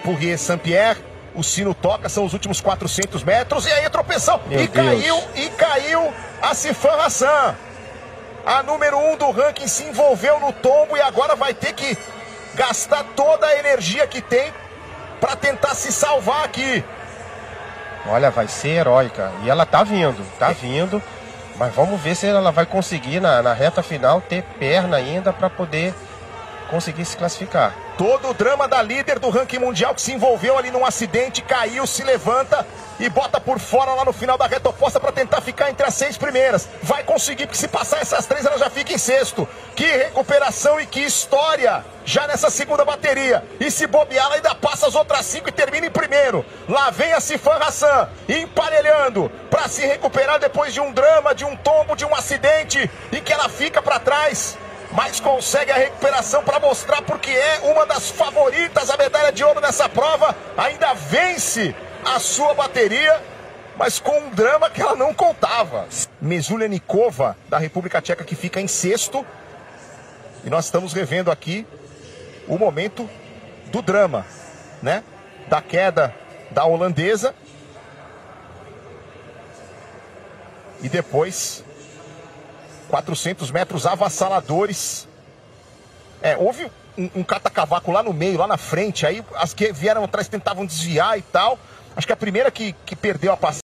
Pourrier Saint-Pierre, o sino toca, são os últimos 400 metros, e aí a tropeção, e caiu a Sifan Hassan. A número 1 do ranking se envolveu no tombo e agora vai ter que gastar toda a energia que tem para tentar se salvar aqui. Olha, vai ser heróica, e ela tá vindo, mas vamos ver se ela vai conseguir na reta final ter perna ainda para poder conseguir se classificar. Todo o drama da líder do ranking mundial que se envolveu ali num acidente, caiu, se levanta e bota por fora lá no final da reta oposta para tentar ficar entre as 6 primeiras. Vai conseguir, porque se passar essas 3 ela já fica em sexto. Que recuperação e que história já nessa segunda bateria. E se bobear ela ainda passa as outras 5 e termina em primeiro. Lá vem a Sifan Hassan emparelhando para se recuperar depois de um drama, de um tombo, de um acidente e que ela fica para trás. Mas consegue a recuperação para mostrar porque é uma das favoritas a medalha de ouro nessa prova. Ainda vence a sua bateria, mas com um drama que ela não contava. Mezulenikova, da República Tcheca, que fica em sexto. E nós estamos revendo aqui o momento do drama, né? Da queda da holandesa. E depois 400 metros avassaladores. Houve um catacavaco lá no meio, lá na frente. Aí as que vieram atrás tentavam desviar e tal. Acho que a primeira que perdeu a passagem